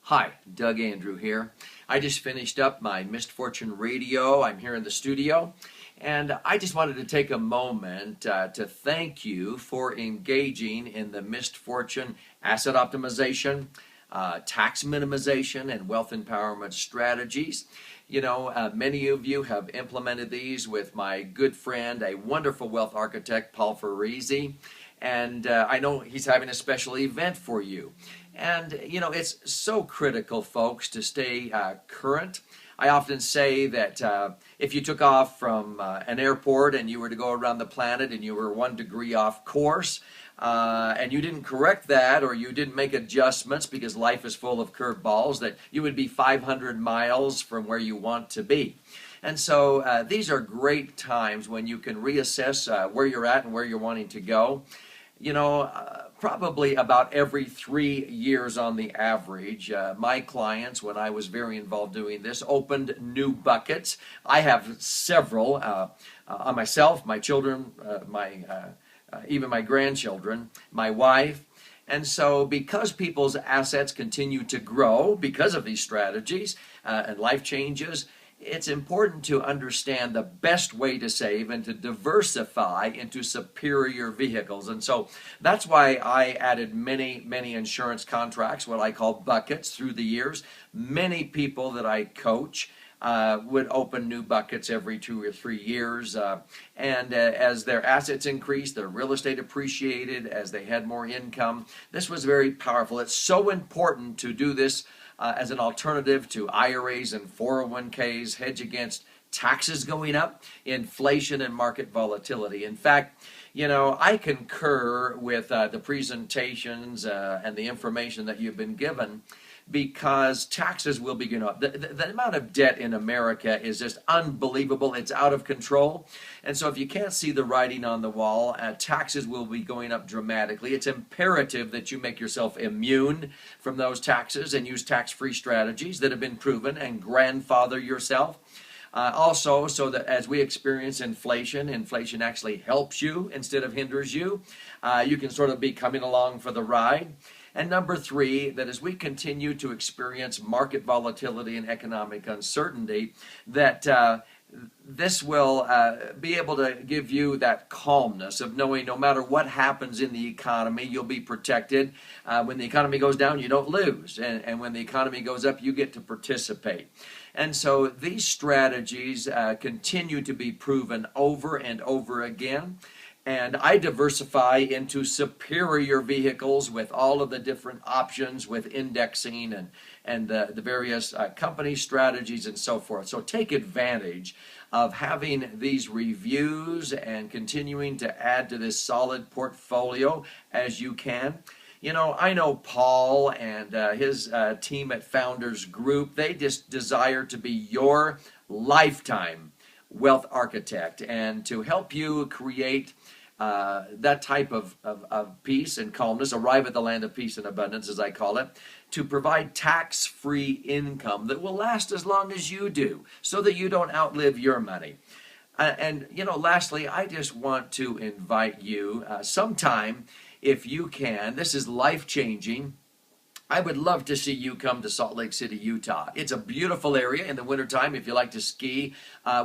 Hi, Doug Andrew here. I just finished up my Missed Fortune radio. I'm here in the studio, and I just wanted to take a moment to thank you for engaging in the Missed Fortune asset optimization, tax minimization, and wealth empowerment strategies. You know, many of you have implemented these with my good friend, a wonderful wealth architect, Paul Farisi. And I know he's having a special event for you. And, you know, it's so critical, folks, to stay current. I often say that if you took off from an airport and you were to go around the planet and you were 1 degree off course, and you didn't correct that or you didn't make adjustments because life is full of curveballs, that you would be 500 miles from where you want to be. And so these are great times when you can reassess where you're at and where you're wanting to go. You know, probably about every 3 years on the average, my clients, when I was very involved doing this, opened new buckets. I have several on myself, my children, even my grandchildren, my wife. And so because people's assets continue to grow because of these strategies and life changes, it's important to understand the best way to save and to diversify into superior vehicles. And so that's why I added many insurance contracts, what I call buckets, through the years. Many people that I coach would open new buckets every 2 or 3 years. And as their assets increased, their real estate appreciated, as they had more income. This was very powerful. It's so important to do this as an alternative to IRAs and 401ks, hedge against taxes going up, inflation, and market volatility. In fact, you know, I concur with the presentations and the information that you've been given, because taxes will be going up. The amount of debt in America is just unbelievable. It's out of control. And so if you can't see the writing on the wall, taxes will be going up dramatically. It's imperative that you make yourself immune from those taxes and use tax-free strategies that have been proven and grandfather yourself. Also, so that as we experience inflation actually helps you instead of hinders you. You can sort of be coming along for the ride. And number 3, that as we continue to experience market volatility and economic uncertainty, that this will be able to give you that calmness of knowing no matter what happens in the economy, you'll be protected. When the economy goes down, you don't lose. And when the economy goes up, you get to participate. And so these strategies continue to be proven over and over again. And I diversify into superior vehicles with all of the different options with indexing and the various company strategies and so forth. So take advantage of having these reviews and continuing to add to this solid portfolio as you can. You know, I know Paul and his team at Founders Group, they just desire to be your lifetime wealth architect and to help you create that type of peace and calmness, arrive at the land of peace and abundance, as I call it, to provide tax-free income that will last as long as you do, so that you don't outlive your money. And, you know, lastly, I just want to invite you sometime, if you can, this is life-changing. I would love to see you come to Salt Lake City, Utah. It's a beautiful area in the wintertime if you like to ski.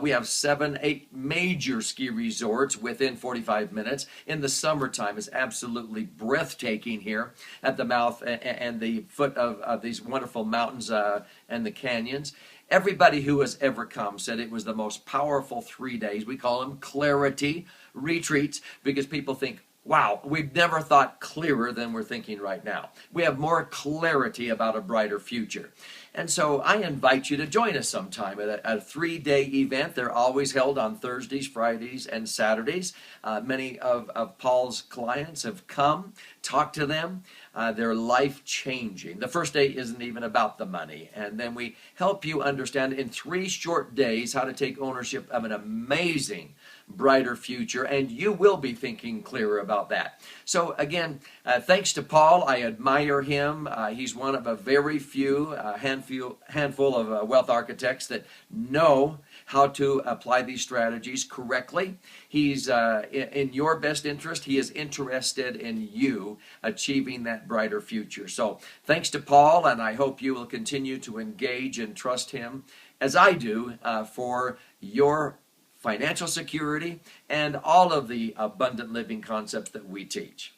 We have 7-8 major ski resorts within 45 minutes. In the summertime, it's absolutely breathtaking here at the mouth and the foot of these wonderful mountains and the canyons. Everybody who has ever come said it was the most powerful 3 days. We call them clarity retreats because people think, wow, we've never thought clearer than we're thinking right now. We have more clarity about a brighter future. And so I invite you to join us sometime at a 3-day event. They're always held on Thursdays, Fridays, and Saturdays. Many of Paul's clients have come, talked to them. They're life-changing. The first day isn't even about the money. And then we help you understand in 3 short days how to take ownership of an amazing, brighter future. And you will be thinking clearer about that. So again, thanks to Paul. I admire him. He's one of a very few, handful of wealth architects that know how to apply these strategies correctly. He's in your best interest. He is interested in you to achieving that brighter future. So thanks to Paul, and I hope you will continue to engage and trust him, as I do, for your financial security and all of the abundant living concepts that we teach.